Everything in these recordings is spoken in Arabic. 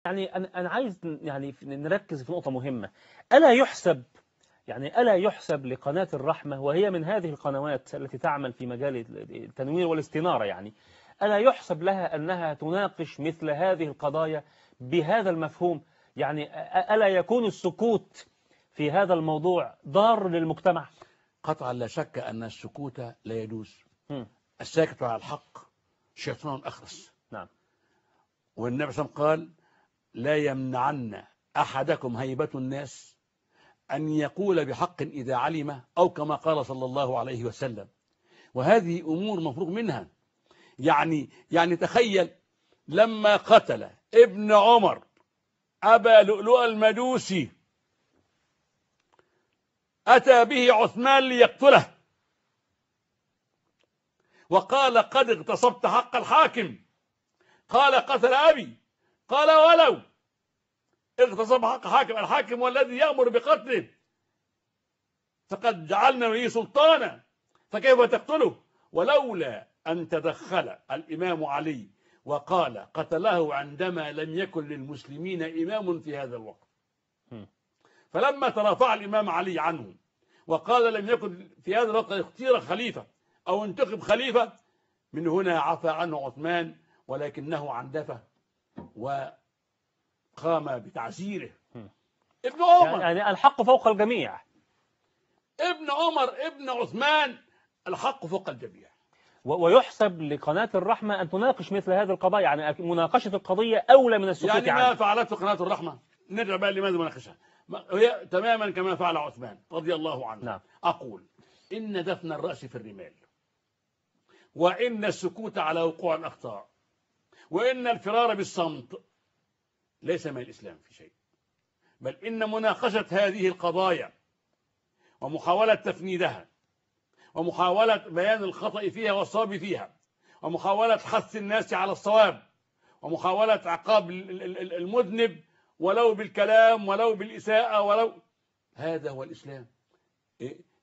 يعني أنا عايز يعني نركز في نقطة مهمة. ألا يحسب لقناة الرحمة، وهي من هذه القنوات التي تعمل في مجال التنوير والاستنارة، يعني ألا يحسب لها أنها تناقش مثل هذه القضايا بهذا المفهوم؟ يعني ألا يكون السكوت في هذا الموضوع ضار للمجتمع؟ قطعا لا شك أن السكوت لا يجوز. م. الساكت على الحق شيطان أخرس. نعم. والنبي صلى الله عليه وسلم قال: لا يمنعن أحدكم هيبة الناس أن يقول بحق إذا علم، أو كما قال صلى الله عليه وسلم. وهذه أمور مفروغ منها. يعني تخيل لما قتل ابن عمر أبا لؤلؤ المجوسي، أتى به عثمان ليقتله، وقال: قد اغتصبت حق الحاكم. قال: قتل أبي. قال: ولو اغتصب حق حاكم، الحاكم والذي يأمر بقتله، فقد جعلنا وليه سلطانا، فكيف تقتله؟ ولولا أن تدخل الإمام علي وقال قتله عندما لم يكن للمسلمين إمام في هذا الوقت. فلما ترافع الإمام علي عنه وقال لم يكن في هذا الوقت اختير خليفة أو انتخب خليفة، من هنا عفى عنه عثمان، ولكنه عندفه وقام بتعزيره. ابن عمر، يعني الحق فوق الجميع. ابن عمر ابن عثمان، الحق فوق الجميع. ويحسب لقناة الرحمة أن تناقش مثل هذه القضايا، يعني مناقشة القضية أولى من السكوت يعني عنها. ما فعلته قناة الرحمة، نرجع بقى لماذا مناقشها، هي تماما كما فعل عثمان رضي الله عنه. نعم. أقول: إن دفن الرأس في الرمال، وإن السكوت على وقوع الأخطاء، وإن الفرار بالصمت ليس من الإسلام في شيء، بل إن مناقشة هذه القضايا ومحاولة تفنيدها ومحاولة بيان الخطأ فيها والصواب فيها ومحاولة حث الناس على الصواب ومحاولة عقاب المذنب ولو بالكلام ولو بالإساءة ولو، هذا هو الإسلام.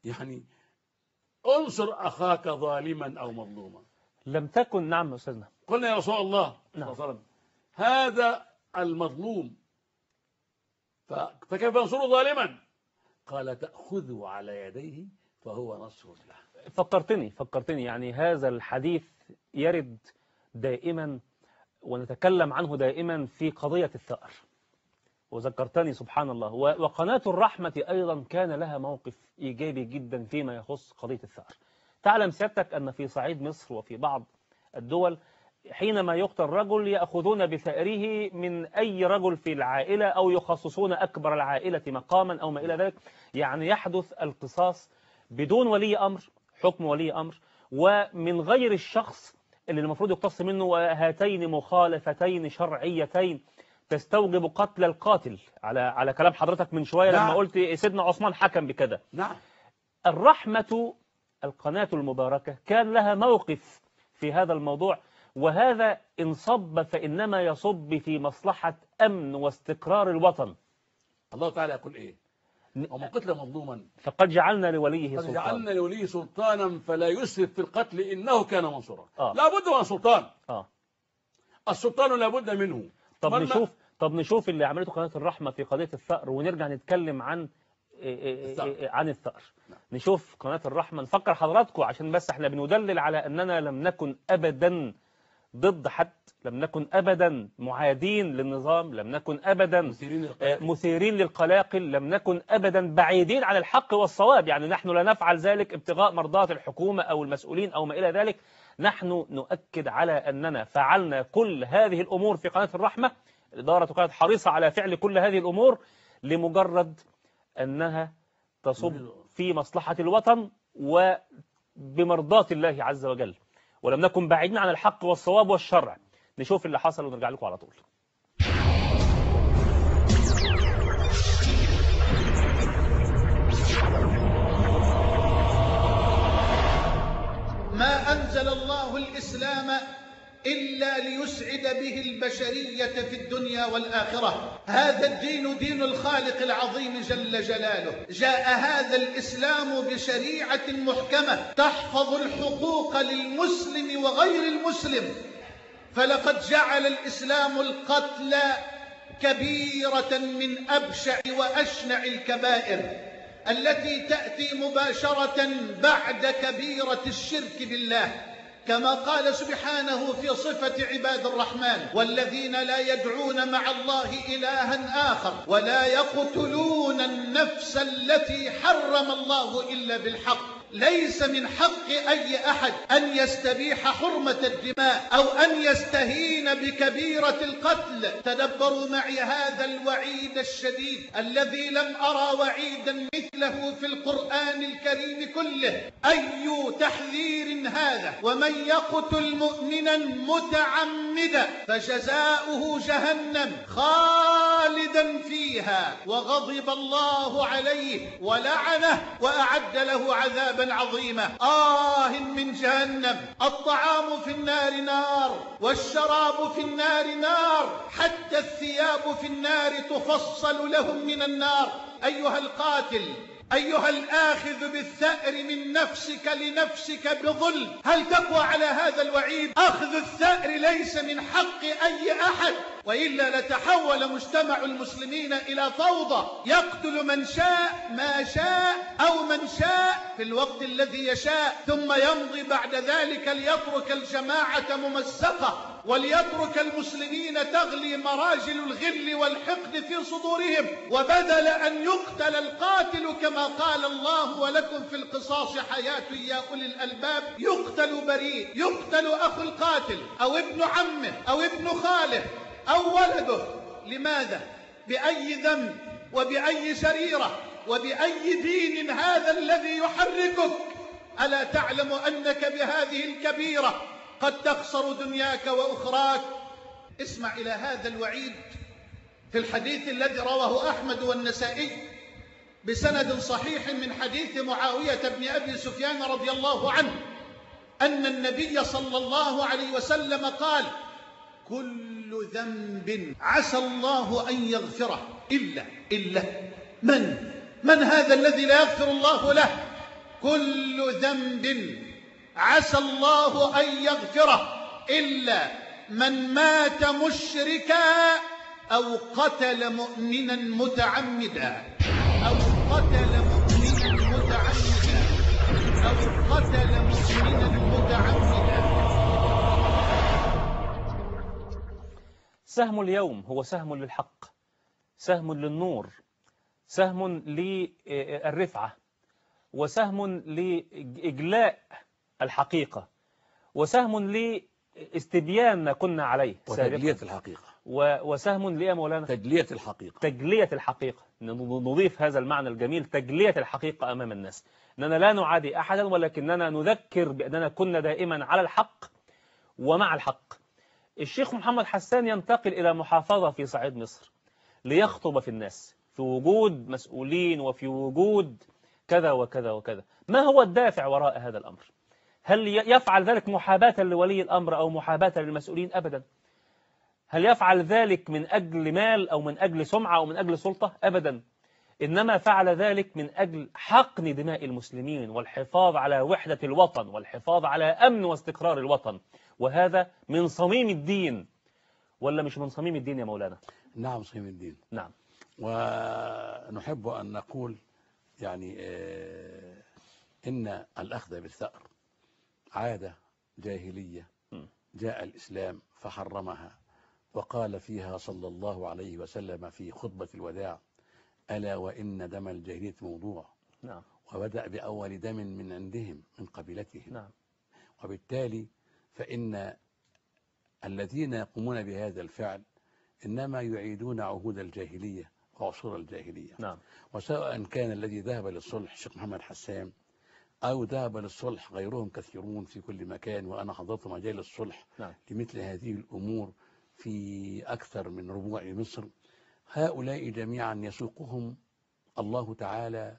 يعني انصر أخاك ظالما أو مظلوما. لم تكن. نعم أستاذنا. قلنا يا رسول الله نعم. هذا المظلوم فكيف ينصره ظالما؟ قال: تأخذه على يديه فهو نصر له. فكرتني يعني هذا الحديث يرد دائما ونتكلم عنه دائما في قضية الثأر، وذكرتني سبحان الله. وقناة الرحمة أيضا كان لها موقف إيجابي جدا فيما يخص قضية الثأر. تعلم سيادتك أن في صعيد مصر وفي بعض الدول حينما يقتل رجل يأخذون بثأره من أي رجل في العائلة، أو يخصصون أكبر العائلة مقاما أو ما إلى ذلك. يعني يحدث القصاص بدون ولي أمر، حكم ولي أمر، ومن غير الشخص اللي المفروض يقتص منه. وهاتين مخالفتين شرعيتين تستوجب قتل القاتل، على كلام حضرتك من شوية. نعم. لما قلت سيدنا عثمان حكم بكذا. نعم. الرحمة القناة المباركة كان لها موقف في هذا الموضوع، وهذا إن صب فإنما يصب في مصلحة أمن واستقرار الوطن. الله تعالى يقول إيه؟ ومن قتل مظلوما فقد جعلنا لوليه قد سلطان. جعلنا لوليه سلطانا فلا يسرف في القتل إنه كان منصورا. لا بد من سلطان. السلطان لا بد منه. طب نشوف اللي عملته قناة الرحمة في قضية الثأر، ونرجع نتكلم عن الثأر. نشوف قناة الرحمة، نفكر حضراتكم عشان بس احنا بندلل على أننا لم نكن أبدا ضد حد، لم نكن أبدا معادين للنظام، لم نكن أبدا مثيرين للقلاقل، لم نكن أبدا بعيدين عن الحق والصواب. يعني نحن لا نفعل ذلك ابتغاء مرضات الحكومة أو المسؤولين أو ما إلى ذلك. نحن نؤكد على أننا فعلنا كل هذه الأمور في قناة الرحمة. الإدارة كانت حريصة على فعل كل هذه الأمور لمجرد أنها تصب في مصلحة الوطن وبمرضاة الله عز وجل، ولم نكن بعيدين عن الحق والصواب والشرع. نشوف اللي حصل ونرجع لكم على طول. ما أنزل الله الإسلام إلا ليسعد به البشرية في الدنيا والآخرة. هذا الدين دين الخالق العظيم جل جلاله. جاء هذا الإسلام بشريعة محكمة تحفظ الحقوق للمسلم وغير المسلم. فلقد جعل الإسلام القتل كبيرة من أبشع وأشنع الكبائر التي تأتي مباشرة بعد كبيرة الشرك بالله، كما قال سبحانه في صفة عباد الرحمن: والذين لا يدعون مع الله إلها آخر ولا يقتلون النفس التي حرم الله إلا بالحق. ليس من حق أي أحد أن يستبيح حرمة الدماء أو أن يستهين بكبيرة القتل. تدبروا معي هذا الوعيد الشديد الذي لم أرى وعيدا مثله في القرآن الكريم كله. أي تحذير هذا! ومن يقتل مؤمنا متعمدا فجزاؤه جهنم خالدا فيها وغضب الله عليه ولعنه وأعد له عذابا عظيمة. من جهنم! الطعام في النار نار، والشراب في النار نار، حتى الثياب في النار تفصل لهم من النار. أيها القاتل، أيها الآخذ بالثأر من نفسك لنفسك بظلم، هل تقوى على هذا الوعيد؟ أخذ الثأر ليس من حق أي أحد، وإلا لتحول مجتمع المسلمين إلى فوضى، يقتل من شاء ما شاء أو من شاء في الوقت الذي يشاء، ثم يمضي بعد ذلك ليترك الجماعة ممزقة، وليترك المسلمين تغلي مراجل الغل والحقد في صدورهم. وبدل أن يقتل القاتل كما قال الله: ولكم في القصاص حياة يا أولي الألباب، يقتل بريء، يقتل أخو القاتل أو ابن عمه أو ابن خاله أو ولده. لماذا؟ بأي ذنب وبأي شريرة وبأي دين هذا الذي يحركك؟ ألا تعلم أنك بهذه الكبيرة قد تخسر دنياك وأخراك؟ اسمع إلى هذا الوعيد في الحديث الذي رواه أحمد والنسائي بسند صحيح من حديث معاوية بن أبي سفيان رضي الله عنه أن النبي صلى الله عليه وسلم قال: كل ذنب عسى الله أن يغفره إلا من هذا الذي لا يغفر الله له؟ كل ذنب عسى الله أن يغفره إلا من مات مشركا أو قتل مؤمنا متعمدا أو قتل مؤمنا متعمدا أو قتل مؤمنا متعمدا. سهم اليوم هو سهم للحق، سهم للنور، سهم للرفعة، وسهم لإجلاء الحقيقة، وسهم لاستبيان ما كنا عليه وتجلية الحقيقة، وسهم ليه مولانا؟ تجلية الحقيقة. تجلية الحقيقة، نضيف هذا المعنى الجميل، تجلية الحقيقة أمام الناس، أننا لا نعادي أحدا ولكننا نذكر بأننا كنا دائما على الحق ومع الحق. الشيخ محمد حسان ينتقل إلى محافظة في صعيد مصر ليخطب في الناس في وجود مسؤولين وفي وجود كذا وكذا وكذا. ما هو الدافع وراء هذا الأمر؟ هل يفعل ذلك محاباة لولي الأمر أو محاباة للمسؤولين؟ أبدا. هل يفعل ذلك من أجل مال أو من أجل سمعة أو من أجل سلطة؟ أبدا. إنما فعل ذلك من أجل حقن دماء المسلمين والحفاظ على وحدة الوطن والحفاظ على أمن واستقرار الوطن، وهذا من صميم الدين. ولا مش من صميم الدين يا مولانا؟ نعم، صميم الدين. نعم. ونحب أن نقول يعني إن الأخذ بالثأر عادة جاهلية جاء الإسلام فحرمها، وقال فيها صلى الله عليه وسلم في خطبة الوداع: ألا وإن دم الجاهلية موضوع. نعم. وبدأ بأول دم من عندهم من قبيلتهم. نعم. وبالتالي فإن الذين يقومون بهذا الفعل إنما يعيدون عهود الجاهلية وعصور الجاهلية. نعم. وسواء كان الذي ذهب للصلح الشيخ محمد حسان أو ذهب للصلح غيرهم كثيرون في كل مكان، وأنا حضرت مجال الصلح نعم. لمثل هذه الأمور في أكثر من ربوع مصر، هؤلاء جميعا يسوقهم الله تعالى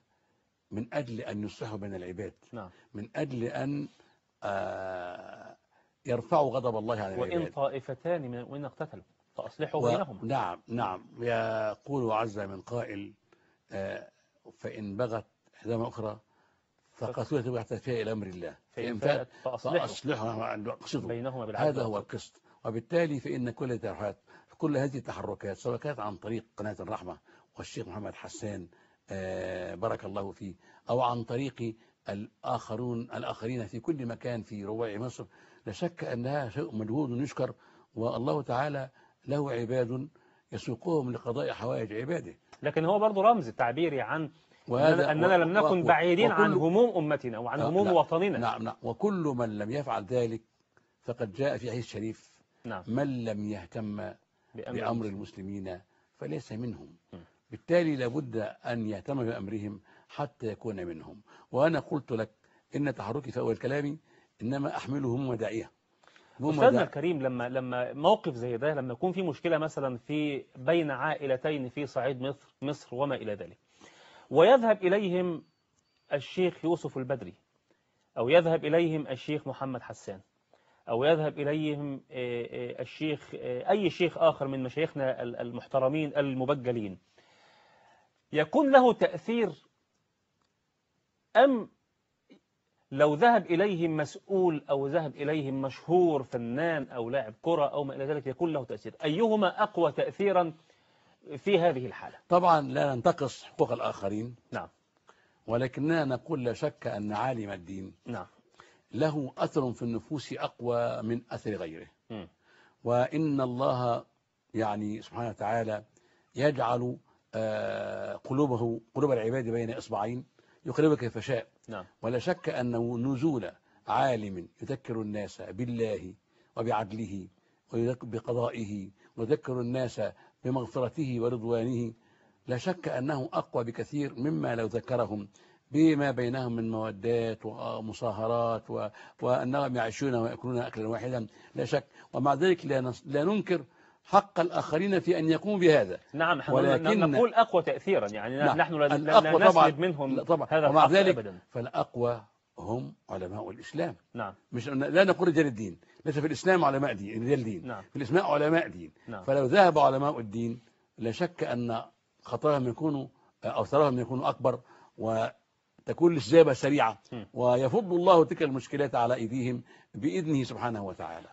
من أجل أن يصلحوا بين العباد. نعم. من أجل أن يرفعوا غضب الله عن العباد. وإن طائفتان من المؤمنين اقتتلوا فأصلحوا بينهما. نعم. يقول عز من قائل: فإن بغت إحداهما أخرى فقاتلوا تبعت فيها إلى أمر الله فإن فأصلحوا بينهما بالعدل. هذا هو القسط. وبالتالي فإن كل الترحات كل هذه التحركات سواء كانت عن طريق قناة الرحمة والشيخ محمد حسان بارك الله فيه، أو عن طريق الآخرين في كل مكان في ربوع مصر، لا شك أنها شيء مجهود يشكر، والله تعالى له عباد يسوقهم لقضاء حوائج عباده. لكن هو برضه رمز تعبيري عن أننا لم نكن بعيدين عن هموم أمتنا وعن هموم وطننا. نعم. وكل من لم يفعل ذلك فقد جاء في حديث شريف نعم. من لم يهتم بأمر المسلمين فليس منهم. م. بالتالي لابد أن يهتم بأمرهم حتى يكون منهم. وأنا قلت لك إن تحركي في أول كلامي إنما أحمله هم داعية. أستاذنا الكريم، لما موقف زي ده، لما يكون في مشكلة مثلا في بين عائلتين في صعيد مصر وما إلى ذلك، ويذهب إليهم الشيخ يوسف البدري، أو يذهب إليهم الشيخ محمد حسان، أو يذهب إليهم الشيخ أي شيخ آخر من مشايخنا المحترمين المبجلين، يكون له تأثير، أم لو ذهب إليهم مسؤول أو ذهب إليهم مشهور فنان أو لاعب كرة أو ما إلى ذلك يكون له تأثير؟ أيهما أقوى تأثيرا في هذه الحالة؟ طبعا لا ننتقص حقوق الآخرين، نعم، ولكننا نقول لا شك أن عالم الدين نعم له أثر في النفوس أقوى من أثر غيره. م. وإن الله يعني سبحانه وتعالى يجعل قلوب العباد بين إصبعين يقلبها كيف شاء. نعم. ولا شك أنه نزول عالم يذكر الناس بالله وبعدله وبقضائه ويذكر الناس بمغفرته ورضوانه، لا شك أنه أقوى بكثير مما لو ذكرهم بما بينهم من مودات ومصاهرات وأنهم يعيشون ويأكلون أكلا واحدا، لا شك. ومع ذلك لا ننكر حق الآخرين في أن يقوموا بهذا. نعم، ولكن نقول أقوى تأثيرا، يعني نعم. نحن لا نسلب منهم طبعا. هذا ومع الحق ذلك أبدا. فالأقوى هم علماء الإسلام. نعم. مش لا نقول رجال الدين، ليس في الإسلام علماء دين رجال دين. نعم. في الإسلام علماء دين. نعم. فلو ذهب علماء الدين لا شك أن خطرهم يكونوا أو ثرهم يكونوا أكبر، وتكون الاستجابة سريعة، ويفض الله تلك المشكلات على أيديهم بإذنه سبحانه وتعالى.